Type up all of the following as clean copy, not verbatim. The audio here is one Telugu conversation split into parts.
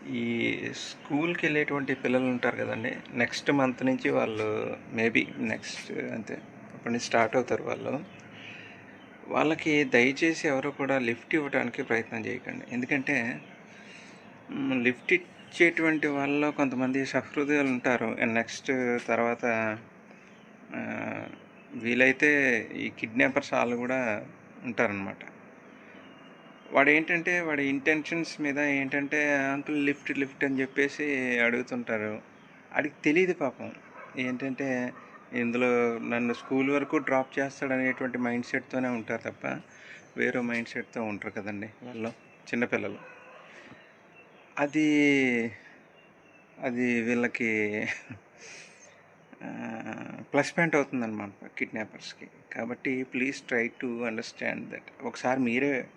ఈ స్కూల్కి వెళ్ళేటువంటి పిల్లలు ఉంటారు కదండి. నెక్స్ట్ మంత్ నుంచి వాళ్ళు మేబీ నెక్స్ట్ అంతే అప్పటి నుంచి స్టార్ట్ అవుతారు వాళ్ళు. వాళ్ళకి దయచేసి ఎవరు కూడా లిఫ్ట్ ఇవ్వడానికి ప్రయత్నం చేయకండి. ఎందుకంటే లిఫ్ట్ ఇచ్చేటువంటి వాళ్ళలో కొంతమంది సహృదయులు ఉంటారు. నెక్స్ట్ తర్వాత ఆ, వీలైతే ఈ కిడ్నాపర్స్ వాళ్ళు కూడా ఉంటారనమాట. వాడి ఇంటెన్షన్స్ మీద ఏంటంటే అంకుల్ లిఫ్ట్ లిఫ్ట్ అని చెప్పేసి అడుగుతుంటారు. ఆడికి తెలియదు పాపం. ఏంటంటే ఇందులో నన్ను స్కూల్ వరకు డ్రాప్ చేస్తాడనేటువంటి మైండ్ సెట్తోనే ఉంటారు తప్ప వేరే మైండ్ సెట్తో ఉంటారు కదండి వాళ్ళు, చిన్నపిల్లలు. అది అది వీళ్ళకి ప్లస్ పాయింట్ అవుతుందన్నమాట కిడ్నాపర్స్కి. కాబట్టి please try to understand that. ఒకసారి మీరే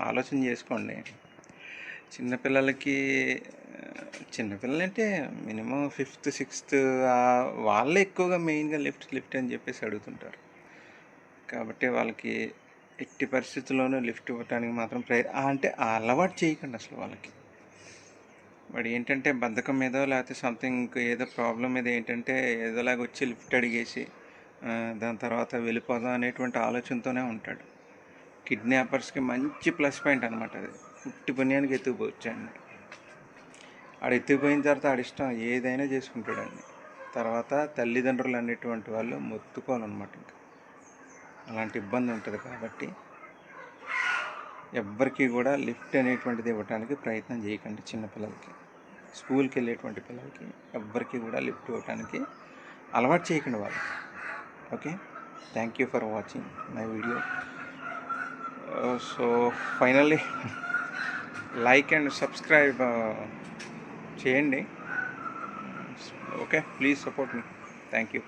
ఆలోచన చేసుకోండి. చిన్నపిల్లలకి చిన్నపిల్లలంటే మినిమం ఫిఫ్త్ సిక్స్త్ వాళ్ళే ఎక్కువగా మెయిన్గా లిఫ్ట్ లిఫ్ట్ అని చెప్పేసి అడుగుతుంటారు. కాబట్టి వాళ్ళకి ఎట్టి పరిస్థితుల్లోనూ లిఫ్ట్ ఇవ్వటానికి మాత్రం అంటే ఆ అలవాటు చేయకండి అసలు వాళ్ళకి. వాడు ఏంటంటే బద్ధకం మీదో లేకపోతే సంథింగ్ ఏదో ప్రాబ్లం మీద ఏంటంటే ఏదోలాగా వచ్చి లిఫ్ట్ అడిగేసి దాని తర్వాత వెళ్ళిపోదాం అనేటువంటి ఆలోచనతోనే ఉంటాడు. కిడ్నాపర్స్కి మంచి ప్లస్ పాయింట్ అనమాట అది. పుట్టి పుణ్యానికి ఎత్తుకుపోవచ్చండి. ఆడు ఎత్తుకుపోయిన తర్వాత ఆడిష్టం ఏదైనా చేసుకుంటాడండి. తర్వాత తల్లిదండ్రులు అనేటువంటి వాళ్ళు మొత్తుకోవాలన్నమాట. ఇంకా అలాంటి ఇబ్బంది ఉంటుంది. కాబట్టి ఎవ్వరికీ కూడా లిఫ్ట్ అనేటువంటిది ఇవ్వడానికి ప్రయత్నం చేయకండి. చిన్నపిల్లలకి, స్కూల్కి వెళ్ళేటువంటి పిల్లలకి ఎవ్వరికి కూడా లిఫ్ట్ ఇవ్వడానికి అలవాటు చేయకండి వాళ్ళు. Okay, thank you for watching my video. So finally like and subscribe చేయండి. Okay, please support me. Thank you.